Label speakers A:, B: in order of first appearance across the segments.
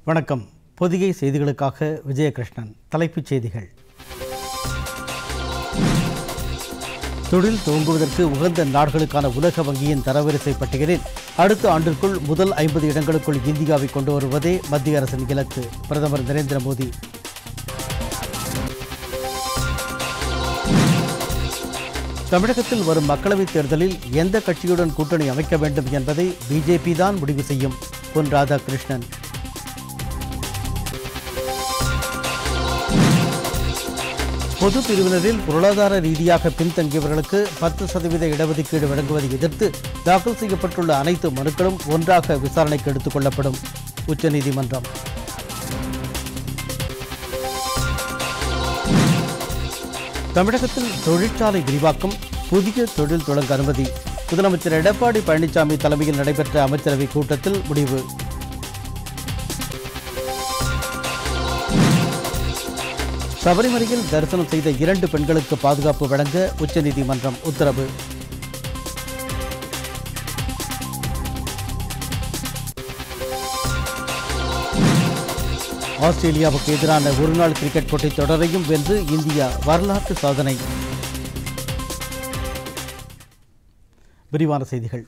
A: வணக்கம். பொதிகை செய்திகளுக்காக விஜயகிருஷ்ணன். தலைப்புச் செய்திகள். தொழில் துவங்குவதற்கு உகந்த நாடுகளுக்கான உலக வங்கியின் தரவரிசை பட்டியலில் அடுத்த ஆண்டிற்குள் முதல் 50 இடங்களுக்குள் இந்தியாவை கொண்டு வருவதே மத்திய அரசின் இலக்கு. பிரதமர் நரேந்திர மோடி. தமிழகத்தில் வரும் மக்களவைத் தேர்தலில் எந்த கட்சியுடன் கூட்டணி அமைக்க வேண்டும் என்பதை பிஜேபி தான் முடிவு செய்யும். பொன் ராதாகிருஷ்ணன். பொது பிரிவினரில் பொருளாதார ரீதியாக பின்தங்கியவர்களுக்கு 10% இடஒதுக்கீடு வழங்குவதை எதிர்த்து தாக்கல் செய்யப்பட்டுள்ள அனைத்து மனுக்களும் ஒன்றாக விசாரணைக்கு எடுத்துக் கொள்ளப்படும். உச்சநீதிமன்றம். தமிழகத்தில் தொழிற்சாலை விரிவாக்கம், புதிய தொழில் தொடங்க அனுமதி. முதலமைச்சர் எடப்பாடி பழனிசாமி தலைமையில் நடைபெற்ற அமைச்சரவைக் கூட்டத்தில் முடிவு. சபரிமலையில் தரிசனம் செய்த 2 பெண்களுக்கு பாதுகாப்பு வழங்க உச்சநீதிமன்றம் உத்தரவு. ஆஸ்திரேலியாவுக்கு எதிரான ஒருநாள் கிரிக்கெட் போட்டித் தொடரையும் வென்று இந்தியா வரலாற்று சாதனை. விரிவான செய்திகள்.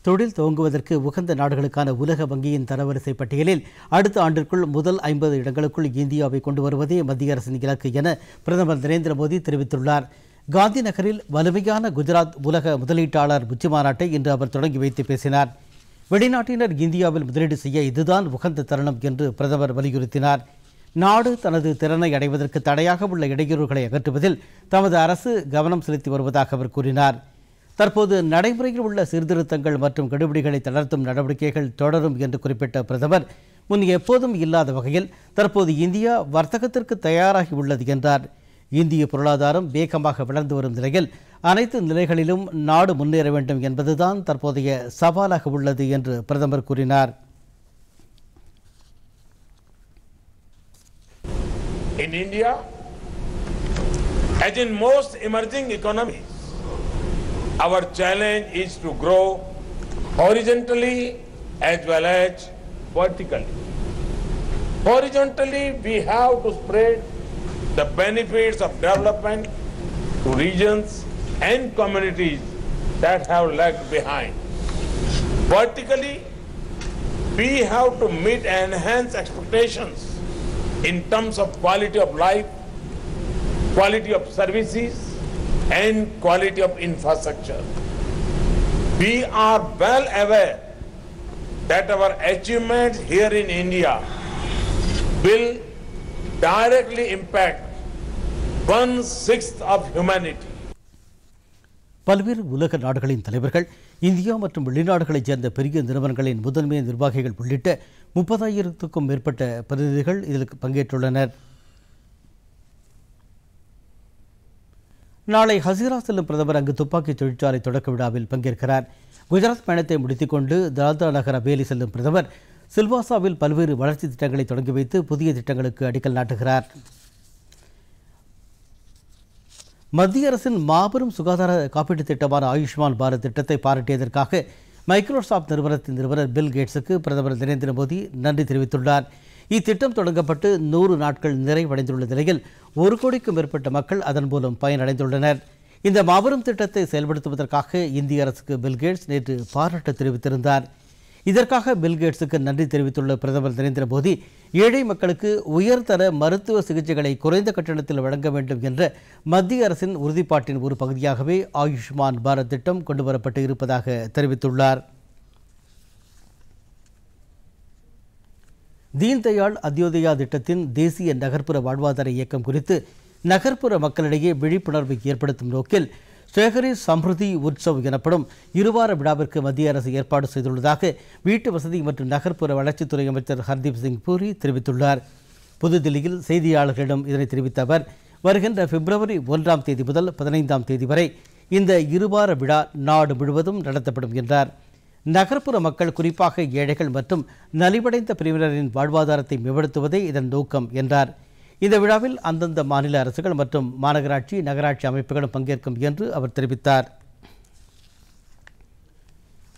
A: தொழில் துவங்குவதற்கு உகந்த நாடுகளுக்கான உலக வங்கியின் தரவரிசை பட்டியலில் அடுத்த ஆண்டிற்குள் முதல் 50 இடங்களுக்குள் இந்தியாவை கொண்டு வருவதே மத்திய அரசின் இலக்கு என பிரதமர் நரேந்திர மோடி தெரிவித்துள்ளார். காந்தி நகரில் வலிமையான குஜராத் உலக முதலீட்டாளர் உச்சிமாநாட்டை இன்று அவர் தொடங்கி வைத்து பேசினார். வெளிநாட்டினர் இந்தியாவில் முதலீடு செய்ய இதுதான் உகந்த தருணம் என்று பிரதமர் வலியுறுத்தினார். நாடு தனது திறனை அடைவதற்கு தடையாக உள்ள இடையூறுகளை அகற்றுவதில் தமது அரசு கவனம் செலுத்தி வருவதாக அவர் கூறினார். தற்போது நடைமுறையில் உள்ள சீர்திருத்தங்கள் மற்றும் கெடுபிடிகளை தளர்த்தும் நடவடிக்கைகள் தொடரும் என்று குறிப்பிட்ட பிரதமர், முன் எப்போதும் இல்லாத வகையில் தற்போது இந்தியா வர்த்தகத்திற்கு தயாராகி உள்ளது என்றார். இந்திய பொருளாதாரம் வேகமாக வளர்ந்து வரும் நிலையில் அனைத்து நிலைகளிலும் நாடு முன்னேற வேண்டும் என்பதுதான் தற்போதைய சவாலாக உள்ளது என்று பிரதமர் கூறினார்.
B: In India, as in most emerging economies, our challenge is to grow horizontally as well as vertically. Horizontally, we have to spread the benefits of development to regions and communities that have lagged behind. Vertically, we have to meet and enhance expectations in terms of quality of life, quality of services, and quality of infrastructure. We are well aware that our achievements here in India will directly impact 1/6 of humanity.
A: பல்வேறு உலக நாடுகளின் தலைவர்கள், India மற்றும் வெளிநாடுகளைச் சேர்ந்த பெரிய நிறுவனங்களின் முதன்மை நிர்வாகிகள் உள்ளிட்ட 30,000க்கும் மேற்பட்ட பிரதிநிதிகள் இதில் பங்கேற்றுள்ளனர். நாளை ஹசீரா செல்லும் பிரதமர் அங்கு துப்பாக்கி தொழிற்சாலை தொடக்க விழாவில் பங்கேற்கிறார். குஜராத் பயணத்தை முடித்துக்கொண்டு தாத்ரா நகர் ஹவேலி செல்லும் பிரதமர் சில்வாசாவில் பல்வேறு வளர்ச்சி திட்டங்களை தொடங்கி வைத்து புதிய திட்டங்களுக்கு அடிக்கல் நாட்டுகிறார். மத்திய அரசின் மாபெரும் சுகாதார காப்பீட்டுத் திட்டமான ஆயுஷ்மான் பாரத் திட்டத்தை பாராட்டியதற்காக மைக்ரோசாப்ட் நிறுவனத்தின் நிறுவனர் பில் கேட்ஸுக்கு பிரதமர் நரேந்திர மோடி நன்றி தெரிவித்துள்ளார். இத்திட்டம் தொடங்கப்பட்டு 100 நாட்கள் நிறைவடைந்துள்ள நிலையில் 1 கோடிக்கும் மேற்பட்ட மக்கள் அதன் மூலம் பயனடைந்துள்ளனர். இந்த மாபெரும் திட்டத்தை செயல்படுத்துவதற்காக இந்திய அரசுக்கு பில் கேட்ஸ் நேற்று பாராட்டு தெரிவித்திருந்தார். இதற்காக பில் கேட்ஸுக்கு நன்றி தெரிவித்துள்ள பிரதமர் நரேந்திர மோடி, ஏழை மக்களுக்கு உயர்தர மருத்துவ சிகிச்சைகளை குறைந்த கட்டணத்தில் வழங்க வேண்டும் என்ற மத்திய அரசின் உறுதிப்பாட்டின் ஒரு பகுதியாகவே ஆயுஷ்மான் பாரத் திட்டம் கொண்டுவரப்பட்டு இருப்பதாக தெரிவித்துள்ளார். தீன்தயாள் அத்யோதயா திட்டத்தின் தேசிய நகர்ப்புற வாழ்வாதார இயக்கம் குறித்து நகர்ப்புற மக்களிடையே விழிப்புணர்வை ஏற்படுத்தும் நோக்கில் சேகரி சம்ருதி உற்சவ் எனப்படும் 2 வார விழாவிற்கு மத்திய அரசு ஏற்பாடு செய்துள்ளதாக வீட்டு வசதி மற்றும் நகர்ப்புற வளர்ச்சித்துறை அமைச்சர் ஹர்தீப் சிங் பூரி தெரிவித்துள்ளார். புதுதில்லியில் செய்தியாளர்களிடம் இதனை தெரிவித்த அவர், வருகின்ற பிப்ரவரி 1ஆம் தேதி முதல் 15ஆம் தேதி வரை இந்த 2 வார விழா நாடு முழுவதும் நடத்தப்படும் என்றார். நகர்ப்புற மக்கள், குறிப்பாக ஏழைகள் மற்றும் நலிவடைந்த பிரிவினரின் வாழ்வாதாரத்தை மேம்படுத்துவதே இதன் நோக்கம் என்றார். இந்த விழாவில் அந்தந்த மாநில அரசுகள் மற்றும் மாநகராட்சி, நகராட்சி அமைப்புகளும் பங்கேற்கும் என்று அவர் தெரிவித்தார்.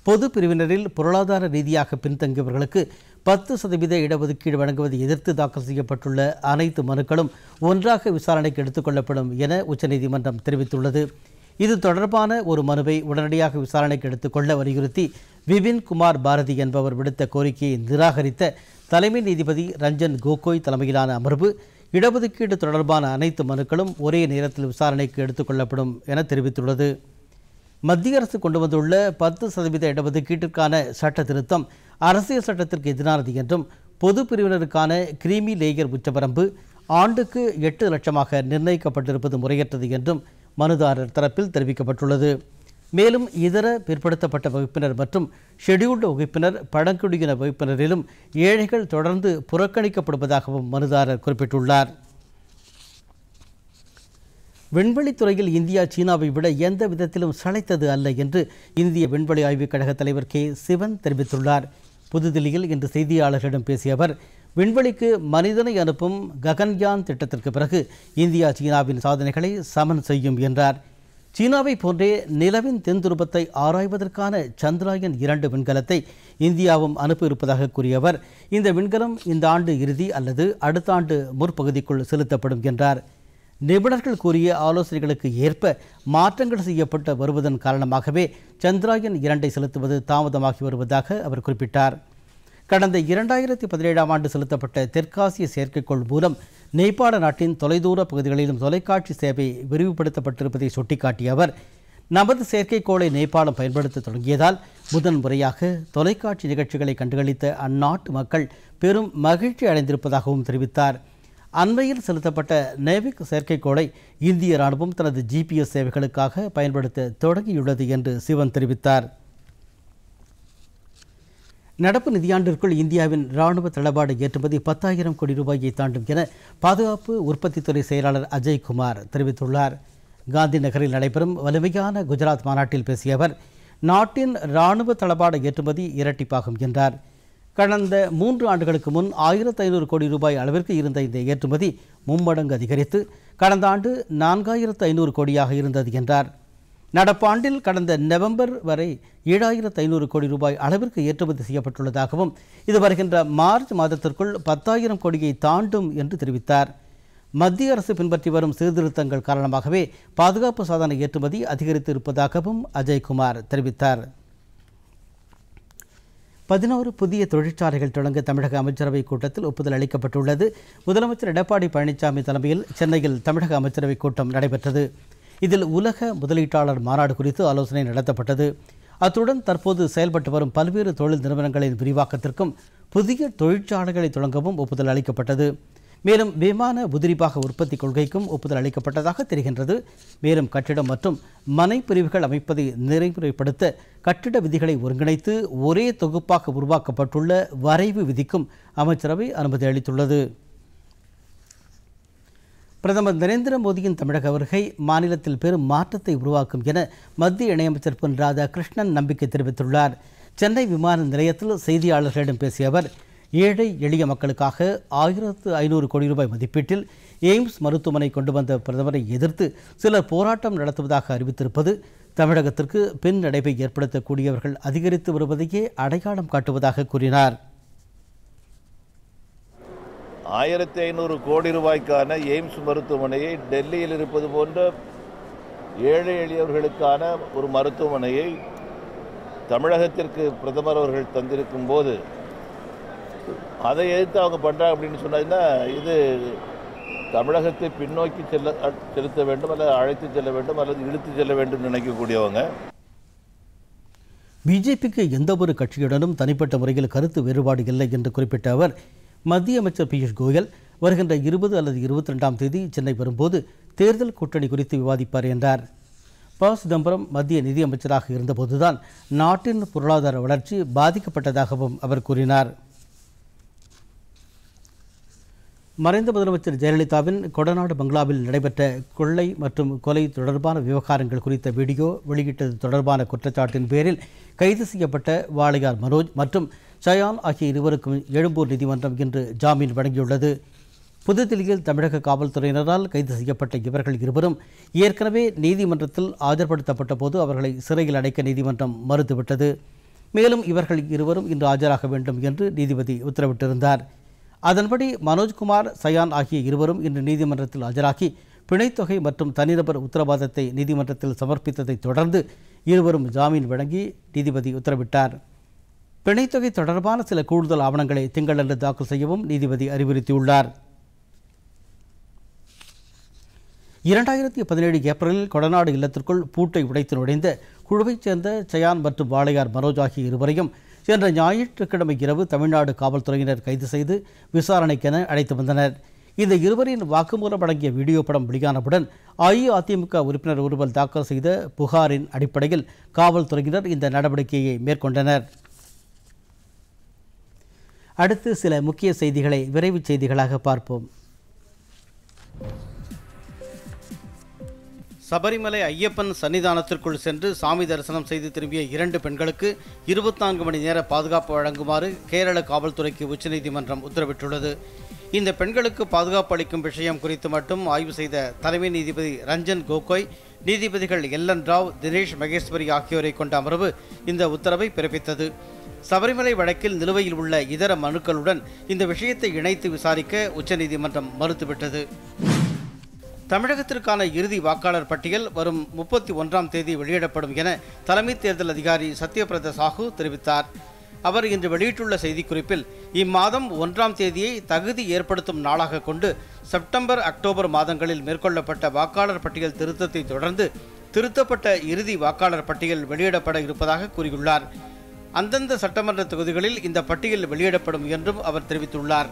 A: பொது பிரிவினரில் பொருளாதார ரீதியாக பின்தங்கியவர்களுக்கு 10% இடஒதுக்கீடு வழங்குவதை எதிர்த்து தாக்கல் செய்யப்பட்டுள்ள அனைத்து மனுக்களும் ஒன்றாக விசாரணைக்கு எடுத்துக்கொள்ளப்படும் என உச்சநீதிமன்றம் தெரிவித்துள்ளது. இது தொடர்பான ஒரு மனுவை உடனடியாக விசாரணைக்கு எடுத்துக்கொள்ள வலியுறுத்தி விபின் குமார் பாரதி என்பவர் விடுத்த கோரிக்கையை நிராகரித்த தலைமை நீதிபதி ரஞ்சன் கோகோய் தலைமையிலான அமர்வு இடஒதுக்கீடு தொடர்பான அனைத்து மனுக்களும் ஒரே நேரத்தில் விசாரணைக்கு எடுத்துக்கொள்ளப்படும் என தெரிவித்துள்ளது. மத்திய அரசு கொண்டு வந்துள்ள 10% இடஒதுக்கீட்டிற்கான சட்ட திருத்தம் அரசியல் சட்டத்திற்கு எதிரானது என்றும் பொது பிரிவினருக்கான கிரீமி லேயர் உச்சவரம்பு ஆண்டுக்கு 8 லட்சமாக நிர்ணயிக்கப்பட்டிருப்பது முறையற்றது என்றும் மனுதாரர் தரப்பில் தெரிவிக்கப்பட்டுள்ளது. மேலும் இதர பிற்படுத்தப்பட்ட வகுப்பினர் மற்றும் ஷெட்யூல்டு வகுப்பினர் பழங்குடியின வகுப்பினரிலும் ஏழைகள் தொடர்ந்து புறக்கணிக்கப்படுவதாகவும் மனுதாரர் குறிப்பிட்டுள்ளார். விண்வெளித்துறையில் இந்தியா சீனாவை விட எந்த விதத்திலும் சளைத்தது அல்ல என்று இந்திய விண்வெளி ஆய்வுக் கழக தலைவர் கே சிவன் தெரிவித்துள்ளார். புதுதில்லியில் இன்று செய்தியாளர்களிடம் பேசிய அவர், விண்வெளிக்கு மனிதனை அனுப்பும் ககன்யான் திட்டத்திற்கு பிறகு இந்தியா சீனாவின் சாதனைகளை சமன் செய்யும் என்றார். சீனாவை போன்றே நிலவின் தென்துருவத்தை ஆராய்வதற்கான சந்திராயன் 2 விண்கலத்தை இந்தியாவும் அனுப்ப இருப்பதாக கூறிய அவர், இந்த விண்கலம் இந்த ஆண்டு இறுதி அல்லது அடுத்த ஆண்டு முற்பகுதிக்குள் செலுத்தப்படும் என்றார். நிபுணர்கள் கூறிய ஆலோசனைகளுக்கு ஏற்ப மாற்றங்கள் செய்யப்பட்டு வருவதன் காரணமாகவே சந்திராயன் 2 செலுத்துவது தாமதமாகி வருவதாக அவர் குறிப்பிட்டார். கடந்த 2017ஆம் ஆண்டு செலுத்தப்பட்ட தெற்காசிய செயற்கைக்கோள் மூலம் நேபாள நாட்டின் தொலைதூர பகுதிகளிலும் தொலைக்காட்சி சேவை விரிவுபடுத்தப்பட்டிருப்பதை சுட்டிக்காட்டிய அவர், நமது செயற்கைக்கோளை நேபாளம் பயன்படுத்த தொடங்கியதால் முதன்முறையாக தொலைக்காட்சி நிகழ்ச்சிகளை கண்டுகளித்த அந்நாட்டு மக்கள் பெரும் மகிழ்ச்சி அடைந்திருப்பதாகவும் தெரிவித்தார். அண்மையில் செலுத்தப்பட்ட நேவிக் செயற்கைக்கோளை இந்திய ராணுவம் தனது GPS சேவைகளுக்காக பயன்படுத்த தொடங்கியுள்ளது என்று சிவன் தெரிவித்தார். நடப்பு நிதியாண்டிற்குள் இந்தியாவின் இராணுவ தளவாட ஏற்றுமதி 10,000 கோடி ரூபாயை தாண்டும் என பாதுகாப்பு உற்பத்தித்துறை செயலாளர் அஜய்குமார் தெரிவித்துள்ளார். காந்தி நகரில் நடைபெறும் வலிமையான குஜராத் மாநாட்டில் பேசிய அவர், நாட்டின் இராணுவ தளவாட ஏற்றுமதி இரட்டிப்பாகும் என்றார். கடந்த 3 ஆண்டுகளுக்கு முன் 1,500 கோடி ரூபாய் அளவிற்கு இருந்த இந்த ஏற்றுமதி மும்மடங்கு அதிகரித்து கடந்த ஆண்டு 4,500 கோடியாக இருந்தது என்றார். நடப்பாண்டில் கடந்த நவம்பர் வரை 7,500 கோடி ரூபாய் அளவிற்கு ஏற்றுமதி செய்யப்பட்டுள்ளதாகவும் இது வருகின்ற மார்ச் மாதத்திற்குள் 10,000 கோடியை தாண்டும் என்று தெரிவித்தார். மத்திய அரசு பின்பற்றி வரும் சீர்திருத்தங்கள் காரணமாகவே பாதுகாப்பு சாதன ஏற்றுமதி அதிகரித்து இருப்பதாகவும் அஜய்குமார் தெரிவித்தார். 11 புதிய தொழிற்சாலைகள் தொடங்க தமிழக அமைச்சரவை கூட்டத்தில் ஒப்புதல் அளிக்கப்பட்டுள்ளது. முதலமைச்சர் எடப்பாடி பழனிசாமி தலைமையில் சென்னையில் தமிழக அமைச்சரவை கூட்டம் நடைபெற்றது. இதில் உலக முதலீட்டாளர் மாநாடு குறித்து ஆலோசனை நடத்தப்பட்டது. அத்துடன் தற்போது செயல்பட்டு வரும் பல்வேறு தொழில் நிறுவனங்களின் விரிவாக்கத்திற்கும் புதிய தொழிற்சாலைகளை தொடங்கவும் ஒப்புதல் அளிக்கப்பட்டது. மேலும் விமான உதிரிபாக உற்பத்தி கொள்கைக்கும் ஒப்புதல் அளிக்கப்பட்டதாக தெரிகின்றது. மேலும் கட்டிடம் மற்றும் மனை பிரிவுகள் அமைப்பதை நெறிமுறைப்படுத்த கட்டிட விதிகளை ஒருங்கிணைத்து ஒரே தொகுப்பாக உருவாக்கப்பட்டுள்ள வரைவு விதிக்கும் அமைச்சரவை அனுமதி அளித்துள்ளது. பிரதமர் நரேந்திர மோடியின் தமிழக வருகை மாநிலத்தில் பெரும் மாற்றத்தை உருவாக்கும் என மத்திய இணையமைச்சர் பொன் ராதாகிருஷ்ணன் நம்பிக்கை தெரிவித்துள்ளார். சென்னை விமான நிலையத்தில் செய்தியாளர்களிடம் பேசிய அவர், ஏழை எளிய மக்களுக்காக 1,500 கோடி ரூபாய் மதிப்பீட்டில் எய்ம்ஸ் மருத்துவமனை கொண்டு வந்த பிரதமரை எதிர்த்து சிலர் போராட்டம் நடத்துவதாக அறிவித்திருப்பது தமிழகத்திற்கு பின்னடைவை ஏற்படுத்தக்கூடியவர்கள் அதிகரித்து வருவதையே அடையாளம் காட்டுவதாக கூறினார்.
C: 1,500 கோடி ரூபாய்க்கான எய்ம்ஸ் மருத்துவமனையை டெல்லியில் இருப்பது போன்ற ஏழை எளியவர்களுக்கான ஒரு மருத்துவமனையை தமிழகத்திற்கு பிரதமர் அவர்கள் தந்திருக்கும் போது அதை எதிர்த்து அவங்க பண்ணுறாங்க அப்படின்னு சொன்னாங்கன்னா இது தமிழகத்தை பின்னோக்கி செலுத்த வேண்டும் அல்லது அழைத்து செல்ல வேண்டும் அல்லது இழுத்து செல்ல வேண்டும் நினைக்கக்கூடியவங்க.
A: பிஜேபிக்கு எந்த ஒரு கட்சியுடனும் தனிப்பட்ட முறையில் கருத்து வேறுபாடு இல்லை என்று குறிப்பிட்ட அவர், மத்திய அமைச்சர் பியூஷ் கோயல் வருகின்ற 20 அல்லது 22ஆம் தேதி சென்னை வரும்போது தேர்தல் கூட்டணி குறித்து விவாதிப்பார் என்றார். ப. சிதம்பரம் மத்திய நிதியமைச்சராக இருந்தபோதுதான் நாட்டின் பொருளாதார வளர்ச்சி பாதிக்கப்பட்டதாகவும் அவர் கூறினார். மறைந்த முதலமைச்சர் ஜெயலலிதாவின் கொடநாடு பங்களாவில் நடைபெற்ற கொள்ளை மற்றும் கொலை தொடர்பான விவகாரங்கள் குறித்த வீடியோ வெளியிட்டது தொடர்பான குற்றச்சாட்டின் பேரில் கைது செய்யப்பட்ட வாளையார் மனோஜ் மற்றும் சயான் ஆகிய இருவருக்கும் எழும்பூர் நீதிமன்றம் இன்று ஜாமீன் வழங்கியுள்ளது. புதுதில்லியில் தமிழக காவல்துறையினரால் கைது செய்யப்பட்ட இவர்கள் இருவரும் ஏற்கனவே நீதிமன்றத்தில் ஆஜர்படுத்தப்பட்ட போது அவர்களை சிறையில் அடைக்க நீதிமன்றம் மறுத்துவிட்டது. மேலும் இவர்கள் இருவரும் இன்று ஆஜராக வேண்டும் என்று நீதிபதி உத்தரவிட்டிருந்தார். அதன்படி மனோஜ்குமார், சயான் ஆகிய இருவரும் இன்று நீதிமன்றத்தில் ஆஜராகி பிணைத்தொகை மற்றும் தனிநபர் உத்தரவாதத்தை நீதிமன்றத்தில் சமர்ப்பித்ததைத் தொடர்ந்து இருவரும் ஜாமீன் வழங்கி நீதிபதி உத்தரவிட்டார். பிணைத்தொகை தொடர்பான சில கூடுதல் ஆவணங்களை திங்களன்று தாக்கல் செய்யவும் நீதிபதி அறிவுறுத்தியுள்ளார். 2017 ஏப்ரலில் கொடநாடு இல்லத்திற்குள் பூட்டை உடைத்து நுழைந்த குழுவைச் சேர்ந்த சயான் மற்றும் வாளையார் மனோஜ் ஆகிய இருவரையும் சென்ற ஞாயிற்றுக்கிழமை இரவு தமிழ்நாடு காவல்துறையினர் கைது செய்து விசாரணைக்கென அழைத்து வந்தனர். இந்த இருவரின் வாக்குமூலம் அடங்கிய வீடியோ படம் வெளியானவுடன் அஇஅதிமுக உறுப்பினர் ஒருவர் தாக்கல் செய்த புகாரின் அடிப்படையில் காவல்துறையினர் இந்த நடவடிக்கையை மேற்கொண்டனர். அடுத்து சில முக்கிய செய்திகளை விரைவுச் செய்திகளாக பார்ப்போம். சபரிமலை ஐயப்பன் சன்னிதானத்திற்குள் சென்று சாமி தரிசனம் செய்து திரும்பிய 2 பெண்களுக்கு 24 மணி நேர பாதுகாப்பு வழங்குமாறு கேரள காவல்துறைக்கு உச்சநீதிமன்றம் உத்தரவிட்டுள்ளது. இந்த பெண்களுக்கு பாதுகாப்பு அளிக்கும் விஷயம் குறித்து மட்டும் ஆய்வு செய்த தலைமை நீதிபதி ரஞ்சன் கோகோய், நீதிபதிகள் எல்என் ராவ், தினேஷ் மகேஸ்வரி ஆகியோரை கொண்ட அமர்வு இந்த உத்தரவை பிறப்பித்தது. சபரிமலை வழக்கில் நிலுவையில் உள்ள இதர மனுக்களுடன் இந்த விஷயத்தை இணைத்து விசாரிக்க உச்சநீதிமன்றம் மறுத்துவிட்டது. தமிழகத்திற்கான இறுதி வாக்காளர் பட்டியல் வரும் 31ஆம் தேதி வெளியிடப்படும் என தலைமை தேர்தல் அதிகாரி சத்யபிரத சாஹூ தெரிவித்தார். அவர் இன்று வெளியிட்டுள்ள செய்திக்குறிப்பில், இம்மாதம் 1ஆம் தேதியை தகுதி ஏற்படுத்தும் நாளாக கொண்டு செப்டம்பர், அக்டோபர் மாதங்களில் மேற்கொள்ளப்பட்ட வாக்காளர் பட்டியல் திருத்தத்தை தொடர்ந்து திருத்தப்பட்ட இறுதி வாக்காளர் பட்டியல் வெளியிடப்பட இருப்பதாக கூறியுள்ளார். அந்தந்த சட்டமன்ற தொகுதிகளில் இந்த பட்டியல் வெளியிடப்படும் என்றும் அவர் தெரிவித்துள்ளார்.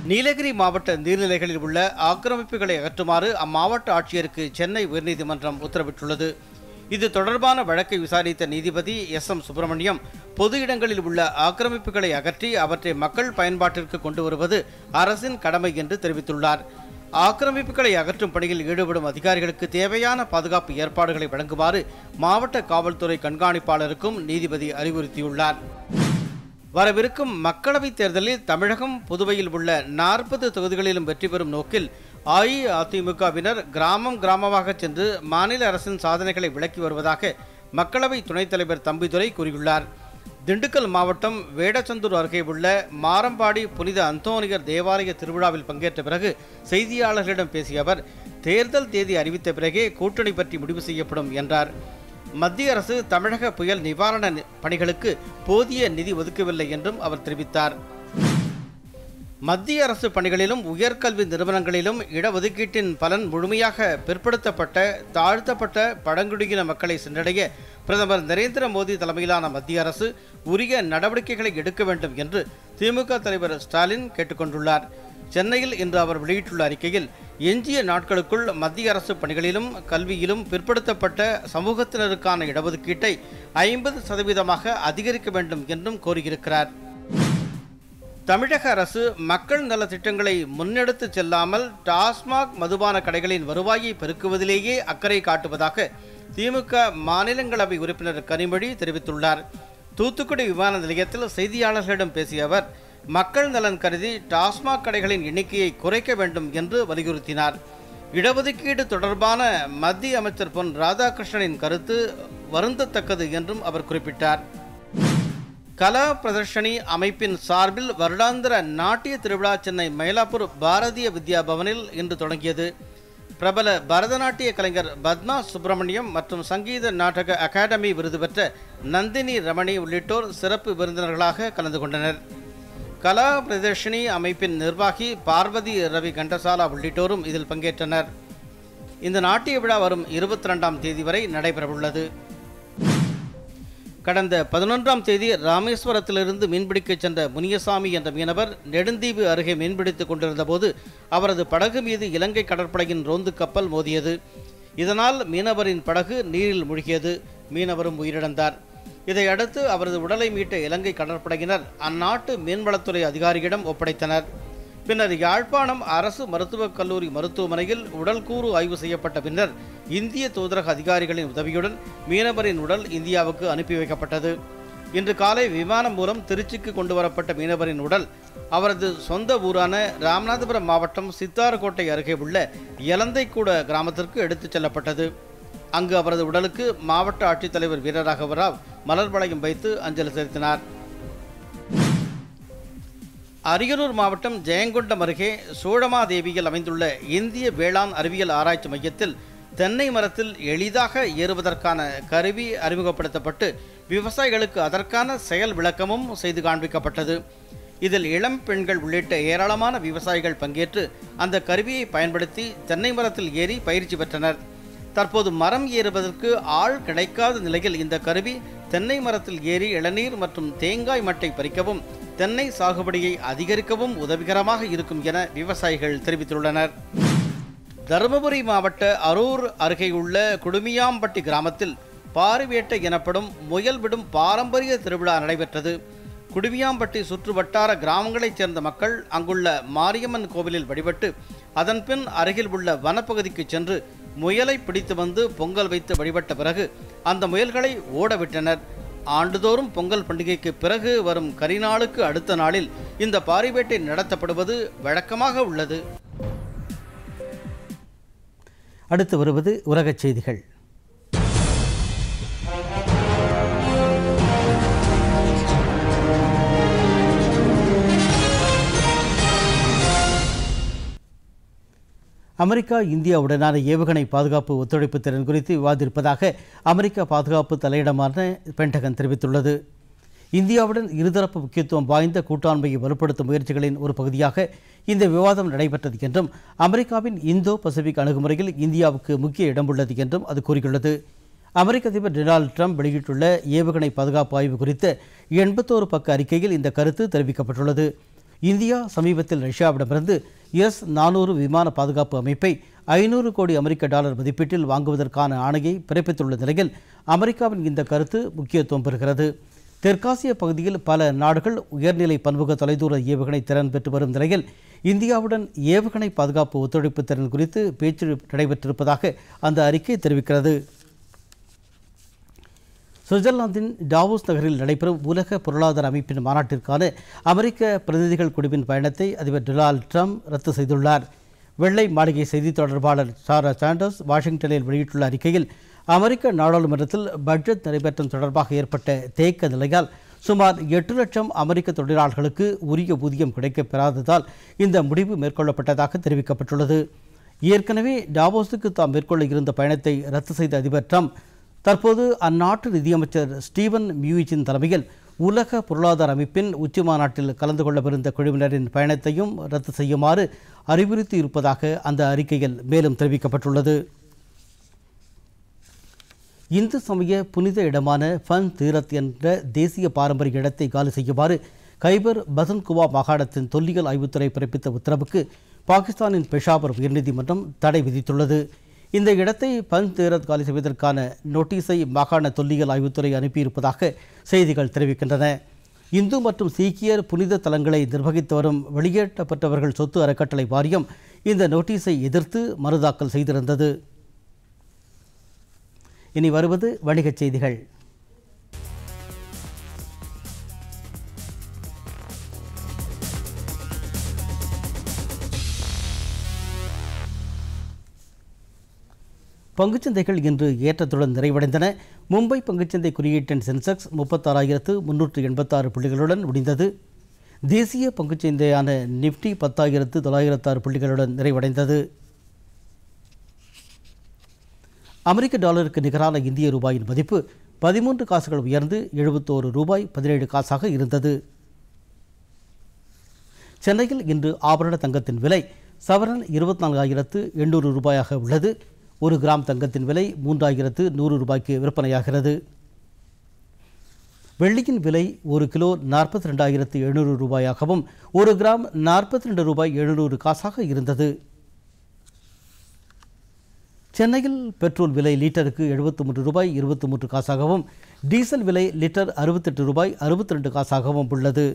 A: நீலகிரி மாவட்ட நீர்நிலைகளில் உள்ள ஆக்கிரமிப்புகளை அகற்றுமாறு அம்மாவட்ட ஆட்சியருக்கு சென்னை உயர்நீதிமன்றம் உத்தரவிட்டுள்ளது. இது தொடர்பான வழக்கை விசாரித்த நீதிபதி எஸ்.எம். சுப்பிரமணியம், பொது இடங்களில் உள்ள ஆக்கிரமிப்புகளை அகற்றி அவற்றை மக்கள் பயன்பாட்டிற்கு கொண்டு வருவது அரசின் கடமை என்று தெரிவித்துள்ளார். ஆக்கிரமிப்புகளை அகற்றும் பணியில் ஈடுபடும் அதிகாரிகளுக்கு தேவையான பாதுகாப்பு ஏற்பாடுகளை வழங்குமாறு மாவட்ட காவல்துறை கண்காணிப்பாளருக்கும் நீதிபதி அறிவுறுத்தியுள்ளார். வரவிருக்கும் மக்களவைத் தேர்தலில் தமிழகம், புதுவையில் உள்ள 40 தொகுதிகளிலும் வெற்றி பெறும் நோக்கில் அஇஅதிமுகவினர் கிராமம் கிராமமாக சென்று மாநில அரசின் சாதனைகளை விளக்கி வருவதாக மக்களவை துணைத் தலைவர் தம்பிதுரை கூறியுள்ளார். திண்டுக்கல் மாவட்டம் வேடச்சந்தூர் அருகே உள்ள மாரம்பாடி புனித அந்தோனியர் தேவாலய திருவிழாவில் பங்கேற்ற பிறகு செய்தியாளர்களிடம் பேசிய அவர், தேர்தல் தேதி அறிவித்த பிறகே கூட்டணி பற்றி முடிவு செய்யப்படும் என்றார். மத்திய அரசு தமிழக புயல் நிவாரண பணிகளுக்கு போதிய நிதி ஒதுக்கவில்லை என்றும் அவர் தெரிவித்தார். மத்திய அரசு பணிகளிலும் உயர்கல்வி நிறுவனங்களிலும் இடஒதுக்கீட்டின் பலன் முழுமையாக பிற்படுத்தப்பட்ட, தாழ்த்தப்பட்ட பழங்குடியின மக்களை சென்றடைய பிரதமர் நரேந்திர மோடி தலைமையிலான மத்திய அரசு உரிய நடவடிக்கைகளை எடுக்க வேண்டும் என்று திமுக தலைவர் ஸ்டாலின் கேட்டுக்கொண்டுள்ளார். சென்னையில் இன்று அவர் வெளியிட்டுள்ள அறிக்கையில், எஞ்சிய நாட்களுக்குள் மத்திய அரசு பணிகளிலும் கல்வியிலும் பிற்படுத்தப்பட்ட சமூகத்தினருக்கான இடஒதுக்கீட்டை 50% அதிகரிக்க வேண்டும் என்றும் கோரியிருக்கிறார். தமிழக அரசு மக்கள் நல திட்டங்களை முன்னெடுத்து செல்லாமல் டாஸ்மாக் மதுபான கடைகளின் வருவாயை பெருக்குவதிலேயே அக்கறை காட்டுவதாக திமுக மாநிலங்களவை உறுப்பினர் கனிமொழி தெரிவித்துள்ளார். தூத்துக்குடி விமான நிலையத்தில் செய்தியாளர்களிடம் பேசிய அவர், மக்கள் நலன் கருதி டாஸ்மாக் கடைகளின் எண்ணிக்கையை குறைக்க வேண்டும் என்று வலியுறுத்தினார். இடஒதுக்கீடு தொடர்பான மத்திய அமைச்சர் பொன் ராதாகிருஷ்ணனின் கருத்து வருந்தத்தக்கது என்றும் அவர் குறிப்பிட்டார். கலா பிரதர்ஷனி அமைப்பின் சார்பில் வருடாந்திர நாட்டிய திருவிழா சென்னை மயிலாப்பூர் பாரதிய வித்யா பவனில் இன்று தொடங்கியது. பிரபல பரதநாட்டிய கலைஞர் பத்மா சுப்பிரமணியம் மற்றும் சங்கீத நாடக அகாடமி விருது பெற்ற நந்தினி ரமணி உள்ளிட்டோர் சிறப்பு விருந்தினர்களாக கலந்து கொண்டனர். கலா பிரதர்ஷினி அமைப்பின் நிர்வாகி பார்வதி ரவி கண்டசாலா உள்ளிட்டோரும் இதில் பங்கேற்றனர். இந்த நாட்டிய விழா வரும் 22ஆம் தேதி வரை நடைபெறவுள்ளது. கடந்த 11ஆம் தேதி ராமேஸ்வரத்திலிருந்து மீன்பிடிக்க சென்ற முனியசாமி என்ற மீனவர் நெடுந்தீவு அருகே மீன்பிடித்துக் கொண்டிருந்த போது அவரது படகு மீது இலங்கை கடற்படையின் ரோந்து கப்பல் மோதியது. இதனால் மீனவரின் படகு நீரில் மூழ்கியது. மீனவரும் உயிரிழந்தார். இதையடுத்து அவரது உடலை மீட்ட இலங்கை கடற்படையினர் அந்நாட்டு மீன்வளத்துறை அதிகாரியிடம் ஒப்படைத்தனர். பின்னர் யாழ்ப்பாணம் அரசு மருத்துவக் கல்லூரி மருத்துவமனையில் உடல்கூறு ஆய்வு செய்யப்பட்ட பின்னர் இந்திய தூதரக அதிகாரிகளின் உதவியுடன் மீனவரின் உடல் இந்தியாவுக்கு அனுப்பி வைக்கப்பட்டது. இன்று காலை விமானம் மூலம் திருச்சிக்கு கொண்டு வரப்பட்ட மீனவரின் உடல் அவரது சொந்த ஊரான ராமநாதபுரம் மாவட்டம் சித்தார்கோட்டை அருகே உள்ள எலந்தைக்கூட கிராமத்திற்கு எடுத்துச் செல்லப்பட்டது. அங்கு அவரது உடலுக்கு மாவட்ட ஆட்சித்தலைவர் வீரராகவ ராவ் மலர் வளையம் வைத்து அஞ்சலி செலுத்தினார். அரியலூர் மாவட்டம் ஜெயங்கொண்டம் அருகே சோழமாதேவியில் அமைந்துள்ள இந்திய வேளாண் அறிவியல் ஆராய்ச்சி மையத்தில் தென்னை மரத்தில் எளிதாக ஏறுவதற்கான கருவி அறிமுகப்படுத்தப்பட்டு விவசாயிகளுக்கு அதற்கான செயல் விளக்கமும் செய்து காண்பிக்கப்பட்டது. இதில் இளம் பெண்கள் உள்ளிட்ட ஏராளமான விவசாயிகள் பங்கேற்று அந்த கருவியை பயன்படுத்தி தென்னை மரத்தில் ஏறி பயிற்சி பெற்றனர். தற்போது மரம் ஏறுவதற்கு ஆள் கிடைக்காத நிலையில் இந்த கருவி தென்னை மரத்தில் ஏறி இளநீர் மற்றும் தேங்காய் மட்டை பறிக்கவும் தென்னை சாகுபடியை அதிகரிக்கவும் உதவிகரமாக இருக்கும் என விவசாயிகள் தெரிவித்துள்ளனர். தருமபுரி மாவட்ட அரூர் அருகேயுள்ள குடுமியாம்பட்டி கிராமத்தில் பாரிவேட்டை எனப்படும் முயல் விடும் பாரம்பரிய திருவிழா நடைபெற்றது. குடுமியாம்பட்டி சுற்று வட்டார கிராமங்களைச் சேர்ந்த மக்கள் அங்குள்ள மாரியம்மன் கோவிலில் வழிபட்டு அதன்பின் அருகில் உள்ள வனப்பகுதிக்கு சென்று முயலை பிடித்து வந்து பொங்கல் வைத்து வழிபட்ட பிறகு அந்த முயல்களை ஓடவிட்டனர். ஆண்டுதோறும் பொங்கல் பண்டிகைக்கு பிறகு வரும் கரிநாளுக்கு அடுத்த நாளில் இந்த பாரிவேட்டை நடத்தப்படுவது வழக்கமாக உள்ளது. அடுத்து வருவது உலகச் செய்திகள். அமெரிக்கா இந்தியாவுடனான ஏவுகணை பாதுகாப்பு ஒத்துழைப்பு திறன் குறித்து விவாதிப்பதாக அமெரிக்க பாதுகாப்பு தலையிடமான பென்டகன் தெரிவித்துள்ளது. இந்தியாவுடன் இருதரப்பு முக்கியத்துவம் வாய்ந்த கூட்டாண்மையை வலுப்படுத்தும் முயற்சிகளின் ஒரு பகுதியாக இந்த விவாதம் நடைபெற்றது என்றும் அமெரிக்காவின் இந்தோ பசிபிக் அணுகுமுறையில் இந்தியாவுக்கு முக்கிய இடம் உள்ளது என்றும் அது கூறியுள்ளது. அமெரிக்க அதிபர் டொனால்டு ட்ரம்ப் வெளியிட்டுள்ள ஏவுகணை பாதுகாப்பு ஆய்வு குறித்த 81 பக்க அறிக்கையில் இந்த கருத்து தெரிவிக்கப்பட்டுள்ளது. இந்தியா சமீபத்தில் ரஷ்யாவிடமிருந்து S-400 விமான பாதுகாப்பு அமைப்பை $500 கோடி அமெரிக்க டாலர் மதிப்பீட்டில் வாங்குவதற்கான ஆணையை பிறப்பித்துள்ள நிலையில் அமெரிக்காவின் இந்த கருத்து முக்கியத்துவம் பெறுகிறது. தெற்காசிய பகுதியில் பல நாடுகள் உயர்நிலை பன்முக தொலைதூர ஏவுகணை திறன் பெற்று வரும் நிலையில் இந்தியாவுடன் ஏவுகணை பாதுகாப்பு ஒத்துழைப்பு திறன் குறித்து பேச்சு நடைபெற்றிருப்பதாக அந்த அறிக்கை தெரிவிக்கிறது. சுவிட்சர்லாந்தின் டாவோஸ் நகரில் நடைபெறும் உலக பொருளாதார அமைப்பின் மாநாட்டிற்கான அமெரிக்க பிரதிநிதிகள் குழுவின் பயணத்தை அதிபர் டொனால்டு ட்ரம்ப் ரத்து செய்துள்ளார். வெள்ளை மாளிகை செய்தித் தொடர்பாளர் சாரா சாண்டர்ஸ் வாஷிங்டனில் வெளியிட்டுள்ள அறிக்கையில் அமெரிக்க நாடாளுமன்றத்தில் பட்ஜெட் நிறைவேற்றம் தொடர்பாக ஏற்பட்ட தேக்க நிலையால் சுமார் 8 லட்சம் அமெரிக்க தொழிலாளர்களுக்கு உரிய ஊதியம் கிடைக்கப் பெறாததால் இந்த முடிவு மேற்கொள்ளப்பட்டதாக தெரிவிக்கப்பட்டுள்ளது. ஏற்கனவே டாவோஸுக்கு தாம் மேற்கொள்ள இருந்த பயணத்தை ரத்து செய்த அதிபர் ட்ரம்ப் தற்போது அந்நாட்டு நிதியமைச்சர் ஸ்டீவன் மியூச்சின் தலைமையில் உலக பொருளாதார அமைப்பின் உச்சி மாநாட்டில் கலந்து கொள்ளவிருந்த குழுவினரின் பயணத்தையும் ரத்து செய்யுமாறு அறிவுறுத்தி இருப்பதாக அந்த அறிக்கையில் மேலும் தெரிவிக்கப்பட்டுள்ளது. இந்து சமய புனித இடமான ஃபன் தீரத் என்ற தேசிய பாரம்பரிய இடத்தை காலி செய்யுமாறு கைபர் பசன்குவா மாகாணத்தின் தொல்லியல் ஆய்வுத்துறை பிறப்பித்த உத்தரவுக்கு பாகிஸ்தானின் பெஷாவர் உயர்நீதிமன்றம் தடை விதித்துள்ளது. இந்த இடத்தை ஃபன் தீரத் காலி செய்வதற்கான நோட்டீஸை மாகாண தொல்லியல் ஆய்வுத்துறை அனுப்பியிருப்பதாக செய்திகள் தெரிவிக்கின்றன. இந்து மற்றும் சீக்கியர் புனித தலங்களை நிர்வகித்து வரும் வெளியேற்றப்பட்டவர்கள் சொத்து அறக்கட்டளை வாரியம் இந்த நோட்டீஸை எதிர்த்து மனு தாக்கல் செய்திருந்தது. இனி வருவது வணிகச் செய்திகள். பங்குச்சந்தைகள் இன்று ஏற்றத்துடன் நிறைவடைந்தன. மும்பை பங்குச்சந்தை குறியீட்டின் சென்செக்ஸ் 36,386 புள்ளிகளுடன் முடிந்தது. தேசிய பங்குச்சந்தையான நிஃப்டி 10,906 புள்ளிகளுடன் நிறைவடைந்தது. அமெரிக்க டாலருக்கு நிகரான இந்திய ரூபாயின் மதிப்பு 13 காசுகள் உயர்ந்து 71 ரூபாய் 17 காசாக இருந்தது. சென்னையில் இன்று ஆபரண தங்கத்தின் விலை சவரன் 24,800 ரூபாயாக உள்ளது. 1 கிராம் தங்கத்தின் விலை 3,100 ரூபாய்க்கு விற்பனையாகிறது. வெள்ளியின் விலை 1 கிலோ 42,700 ரூபாயாகவும் 1 கிராம் 42 ரூபாய் 700 காசாக இருந்தது. சென்னையில் பெட்ரோல் விலை லிட்டருக்கு 73 ரூபாய் 23 காசாகவும் டீசல் விலை லிட்டர் 68 ரூபாய் 62 காசாகவும் உள்ளது.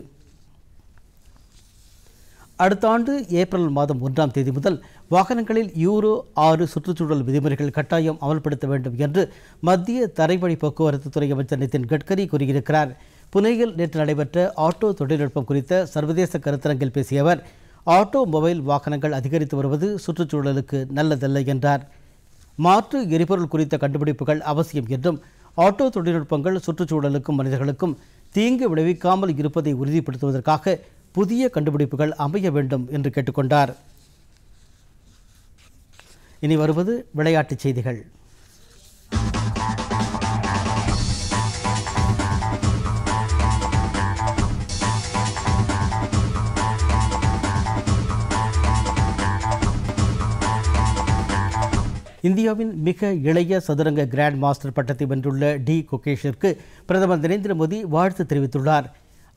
A: அடுத்த ஆண்டு ஏப்ரல் மாதம் 1ஆம் தேதி முதல் வாகனங்களில் யூரோ 6 சுற்றுச்சூழல் விதிமுறைகள் கட்டாயம் அமல்படுத்த வேண்டும் என்று மத்திய தரைவழி போக்குவரத்து துறை அமைச்சர் நிதின் கட்கரி கூறியிருக்கிறார். புனேயில் நேற்று நடைபெற்ற ஆட்டோ தொழில்நுட்பம் குறித்த சர்வதேச கருத்தரங்கில் பேசிய அவர் ஆட்டோ மொபைல் வாகனங்கள் அதிகரித்து வருவது சுற்றுச்சூழலுக்கு நல்லதல்ல என்றார். மாற்று எரிபொருள் குறித்த கண்டுபிடிப்புகள் அவசியம் என்றும் ஆட்டோ தொழில்நுட்பங்கள் சுற்றுச்சூழலுக்கும் மனிதர்களுக்கும் தீங்கு விளைவிக்காமல் இருப்பதை உறுதிப்படுத்துவதற்காக புதிய கண்டுபிடிப்புகள் அமைய வேண்டும் என்று கேட்டுக்கொண்டார். இனி வருவது விளையாட்டுச் செய்திகள். இந்தியாவின் மிக இளைய சதுரங்க கிராண்ட் மாஸ்டர் பட்டத்தை வென்றுள்ள டி குகேஷிற்கு பிரதமர் நரேந்திர மோடி வாழ்த்து தெரிவித்துள்ளார்.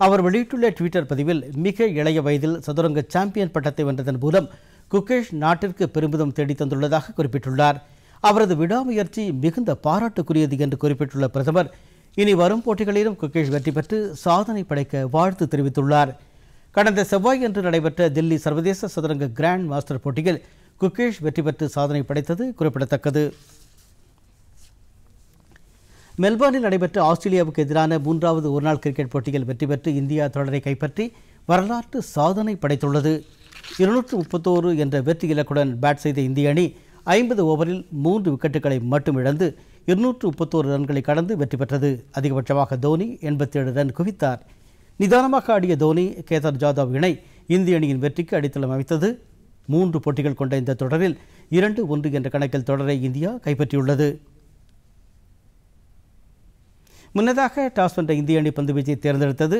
A: அவர் வெளியிட்டுள்ள ட்விட்டர் பதிவில், மிக இளைய வயதில் சதுரங்க சாம்பியன் பட்டத்தை வென்றதன் மூலம் குகேஷ் நாட்டிற்கு பெருமிதம் தேடி தந்துள்ளதாக குறிப்பிட்டுள்ளார். அவரது விடாமுயற்சி மிகுந்த பாராட்டுக்குரியது என்று குறிப்பிட்டுள்ள பிரதமர், இனி வரும் போட்டிகளிலும் குகேஷ் வெற்றி பெற்று சாதனை படைக்க வாழ்த்து தெரிவித்துள்ளார். கடந்த செவ்வாயன்று நடைபெற்ற தில்லி சர்வதேச சதுரங்க கிராண்ட் மாஸ்டர் போட்டியில் குகேஷ் வெற்றி பெற்று சாதனை படைத்தது குறிப்பிடத்தக்கது. மெல்பர்னில் நடைபெற்ற ஆஸ்திரேலியாவுக்கு எதிரான 3வது ஒருநாள் கிரிக்கெட் போட்டியில் வெற்றி பெற்று இந்தியா தொடரை கைப்பற்றி வரலாற்று சாதனை படைத்துள்ளது. 231 என்ற வெற்றி இலக்குடன் பேட் செய்த இந்திய அணி 50 ஓவரில் 3 விக்கெட்டுகளை மட்டும் இழந்து 231 ரன்களை கடந்து வெற்றி பெற்றது. அதிகபட்சமாக தோனி 87 ரன் குவித்தார். நிதானமாக ஆடிய தோனி கேதார் ஜாதவ் இணை இந்திய அணியின் வெற்றிக்கு அடித்தளம் அமைத்தது. 3 போட்டிகள் கொண்ட இந்த தொடரில் 2-1 என்ற கணக்கில் தொடரை இந்தியா கைப்பற்றியுள்ளது. முன்னதாக டாஸ் வென்ற இந்திய அணி பந்துவீச்சை தேர்ந்தெடுத்தது.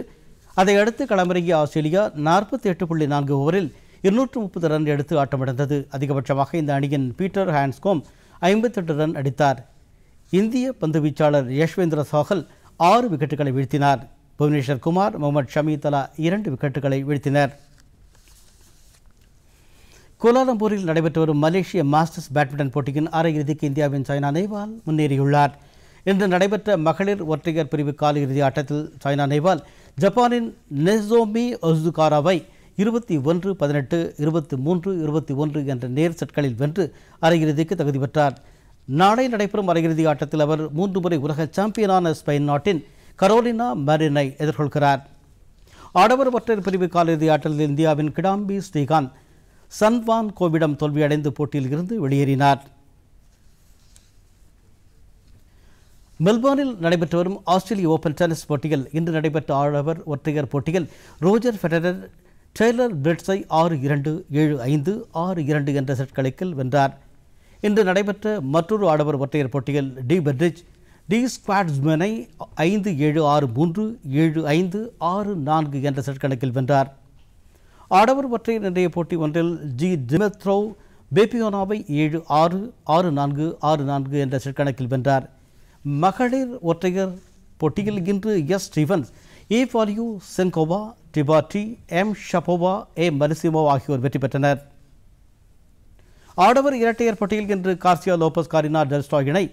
A: அதையடுத்து களமிறங்கிய ஆஸ்திரேலியா 48.4 ஓவரில் 230 ரன் எடுத்து ஆட்டமிழந்தது. அதிகபட்சமாக இந்த அணியின் பீட்டர் ஹாண்ட்ஸ்கோம் 58 ரன் அடித்தார். இந்திய பந்துவீச்சாளர் யஷ்வேந்திர சாஹல் 6 விக்கெட்டுகளை வீழ்த்தினார். புவனேஸ்வர் குமார், முகமது ஷமி தலா 2 விக்கெட்டுகளை வீழ்த்தினர். கோலாலம்பூரில் நடைபெற்று வரும் மலேசிய மாஸ்டர்ஸ் பேட்மிண்டன் போட்டியின் அரையிறுதிக்கு இந்தியாவின் சாய்னா நேவால் முன்னேறியுள்ளார். இன்று நடைபெற்ற மகளிர் ஒற்றையர் பிரிவு காலிறுதி ஆட்டத்தில் சாய்னா நேவால் ஜப்பானின் நெசோமி ஒசுகாராவை 21-18, 23-21 என்ற நேர் செட்களில் வென்று அரையிறுதிக்கு தகுதி பெற்றார். நாளை நடைபெறும் அரையிறுதி ஆட்டத்தில் அவர் 3 முறை உலக சாம்பியனான ஸ்பெயின் நாட்டின் கரோலினா மரினை எதிர்கொள்கிறார். ஆடவர் ஒற்றையர் பிரிவு காலிறுதி ஆட்டத்தில் இந்தியாவின் கிடாம்பி ஸ்ரீகாந்த் சன்வான் கோவிடம் தோல்வியடைந்து போட்டியில் இருந்து வெளியேறினார். மெல்பர்னில் நடைபெற்று வரும் ஆஸ்திரேலிய ஓபன் டென்னிஸ் போட்டியில் இன்று நடைபெற்ற ஆடவர் ஒற்றையர் போட்டியில் ரோஜர் ஃபெடரர் டெய்லர் பிரிட்ஸை 6-2, 7-5, 6-2 என்ற செட் கணக்கில் வென்றார். இன்று நடைபெற்ற மற்றொரு ஆடவர் ஒற்றையர் போட்டியில் டி பெட்ரிச் டி ஸ்குவாட்ஸ்மேனை 5-7, 6-3, 7-5, 6-4 என்ற செட் கணக்கில் வென்றார். ஆடவர் ஒற்றையர் இன்றைய போட்டி ஒன்றில் ஜி டிமெத்ரோவ் பேபியோனாவை 7-6, 6-4, 6-4 என்ற செட் கணக்கில் வென்றார். மகளிர் ஒற்றையர் போட்டியில் இன்று எஸ் ஸ்டீவன்ஸ், ஏ ஃபாலியூ சென்கோவா, டிபாட்டி, எம் ஷபோவா, ஏ மரிசிமோ ஆகியோர் வெற்றி பெற்றனர். ஆடவர் இரட்டையர் போட்டியில் இன்று கார்சியா லோபஸ் காரினா டெல்ஸ்டா இணை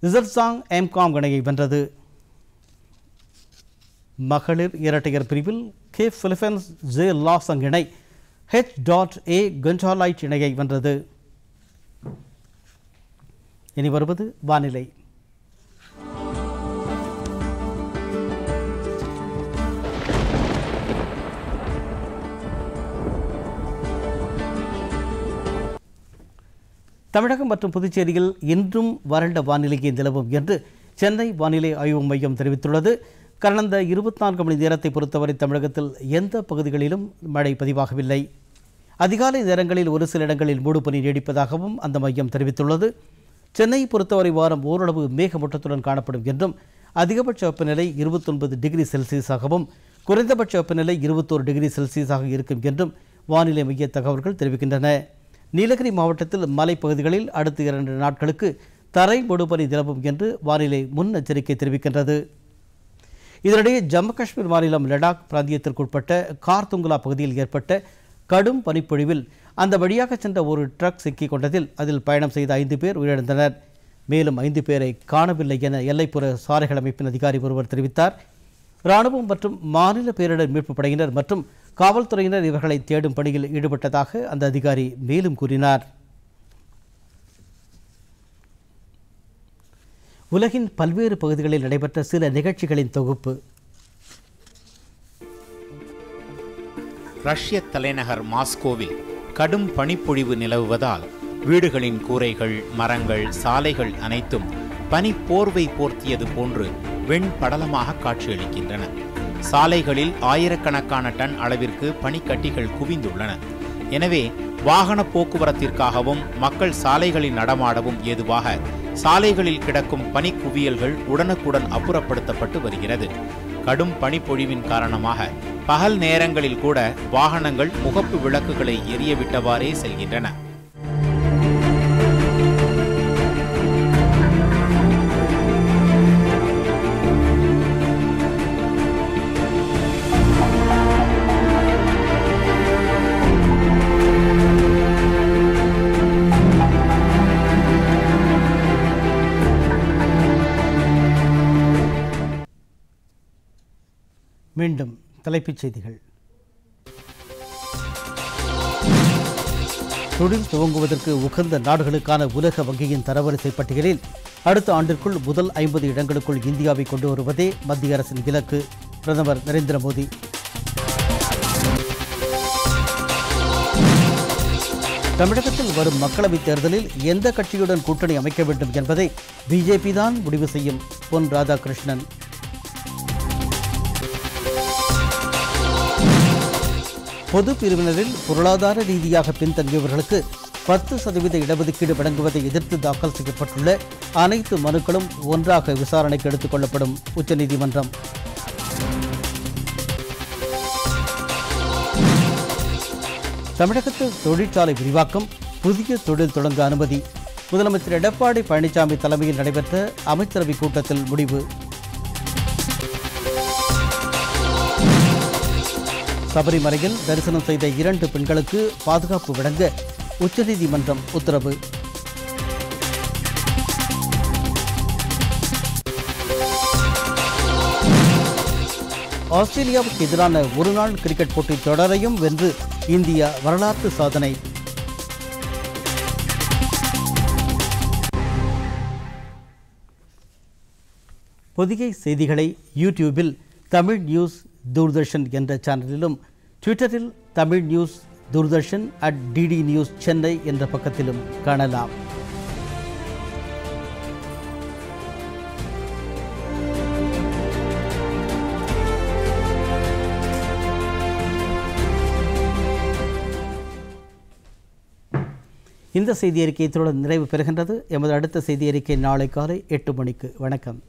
A: ஜெர்சாங் எம்காம் இணையை வென்றது. மகளிர் இரட்டையர் பிரிவில் கே பிலிப்பைன்ஸ் ஜே லாசங் இணை H.A கன்சாலைட் இணையை வென்றது. இனி வருவது வானிலை. தமிழகம் மற்றும் புதுச்சேரியில் இன்றும் வறண்ட வானிலையை நிலவும் என்று சென்னை வானிலை ஆய்வு மையம் தெரிவித்துள்ளது. கடந்த 24 மணி நேரத்தை பொறுத்தவரை தமிழகத்தில் எந்த பகுதிகளிலும் மழை பதிவாகவில்லை. அதிகாலை நேரங்களில் ஒரு சில இடங்களில் மூடுபனி நீடிப்பதாகவும் அந்த மையம் தெரிவித்துள்ளது. சென்னை பொறுத்தவரை வாரம் ஓரளவு மேகமூட்டத்துடன் காணப்படும் என்றும் அதிகபட்ச வெப்பநிலை 29 டிகிரி செல்சியஸாகவும் குறைந்தபட்ச வெப்பநிலை 21 டிகிரி செல்சியஸாக இருக்கும் என்றும் வானிலை மைய தகவல்கள் தெரிவிக்கின்றன. நீலகிரி மாவட்டத்தில் மலைப்பகுதிகளில் அடுத்த 2 நாட்களுக்கு தரை மூடுபனி நிலவும் என்று வானிலை முன்னெச்சரிக்கை தெரிவிக்கின்றது. இதனிடையே ஜம்மு காஷ்மீர் மாநிலம் லடாக் பிராந்தியத்திற்குட்பட்ட கார்துங்குலா பகுதியில் ஏற்பட்ட கடும் பனிப்பொழிவில் அந்த வழியாக சென்ற ஒரு ட்ரக் சிக்கிக் கொண்டதில் அதில் பயணம் செய்த 5 பேர் உயிரிழந்தனர். மேலும் 5 பேரை காணவில்லை என எல்லைப்புற சாலைகள் அமைப்பின் அதிகாரி ஒருவர் தெரிவித்தார். இராணுவம் மற்றும் மாநில பேரிடர் மீட்புப் படையினர் மற்றும் காவல்துறையினர் இவர்களை தேடும் பணியில் ஈடுபட்டதாக அந்த அதிகாரி மேலும் கூறினார். உலகின் பல்வேறு பகுதிகளில் நடைபெற்ற சில நிகழ்ச்சிகளின் தொகுப்பு.
D: ரஷ்ய தலைநகர் மாஸ்கோவில் கடும் பனிப்பொழிவு நிலவுவதால் வீடுகளின் கூரைகள், மரங்கள், சாலைகள் அனைத்தும் பனி போர்வை போர்த்தியது போன்று வெண்படலமாக காட்சியளிக்கின்றன. சாலைகளில் ஆயிரக்கணக்கான டன் அளவிற்கு பனிக்கட்டிகள் குவிந்துள்ளன. எனவே வாகன போக்குவரத்திற்காகவும் மக்கள் சாலைகளில் நடமாடவும் ஏதுவாக சாலைகளில் கிடக்கும் பனிக்குவியல்கள் உடனுக்குடன் அப்புறப்படுத்தப்பட்டு வருகிறது. கடும் பனிப்பொழிவின் காரணமாக பகல் நேரங்களில் கூட வாகனங்கள் முகப்பு விளக்குகளை எரியவிட்டவாறே செல்கின்றன.
A: மீண்டும் தலைப்புச் செய்திகள். தொழில் துவங்குவதற்கு உகந்த நாடுகளுக்கான உலக வங்கியின் தரவரிசை பட்டியலில் அடுத்த ஆண்டிற்குள் முதல் 50 இடங்களுக்குள் இந்தியாவை கொண்டு வருவதே மத்திய அரசின் இலக்கு. பிரதமர் நரேந்திர மோடி. தமிழகத்தில் வரும் மக்களவைத் தேர்தலில் எந்த கட்சியுடன் கூட்டணி அமைக்க வேண்டும் என்பதை பிஜேபி தான் முடிவு செய்யும். பொன் ராதாகிருஷ்ணன். பொது பிரிவினரில் பொருளாதார ரீதியாக பின்தங்கியவர்களுக்கு 10% இடஒதுக்கீடு வழங்குவதை எதிர்த்து தாக்கல் செய்யப்பட்டுள்ள அனைத்து மனுக்களும் ஒன்றாக விசாரணைக்கு எடுத்துக் கொள்ளப்படும். உச்சநீதிமன்றம். தமிழகத்தில் தொழிற்சாலை விரிவாக்கம், புதிய தொழில் தொடங்க அனுமதி. முதலமைச்சர் எடப்பாடி பழனிசாமி தலைமையில் நடைபெற்ற அமைச்சரவைக் கூட்டத்தில் முடிவு. சபரிமலையில் தரிசனம் செய்த 2 பெண்களுக்கு பாதுகாப்பு வழங்க உச்சநீதிமன்றம் உத்தரவு. ஆஸ்திரேலியாவுக்கு எதிரான ஒருநாள் கிரிக்கெட் போட்டி தொடரையும் வென்று இந்தியா வரலாற்று சாதனை. பொதிகை செய்திகளை யூடியூபில் தமிழ் நியூஸ் தூர்தர்ஷன் என்ற சேனலிலும், ட்விட்டரில் Tamil news Doordarshan @DD news Chennai என்ற பக்கத்திலும் காணலாம். இந்த செய்தி அறிக்கை இத்துடன் நிறைவு பெறுகின்றது. எமது அடுத்த செய்தி அறிக்கை நாளை காலை 8 மணிக்கு. வணக்கம்.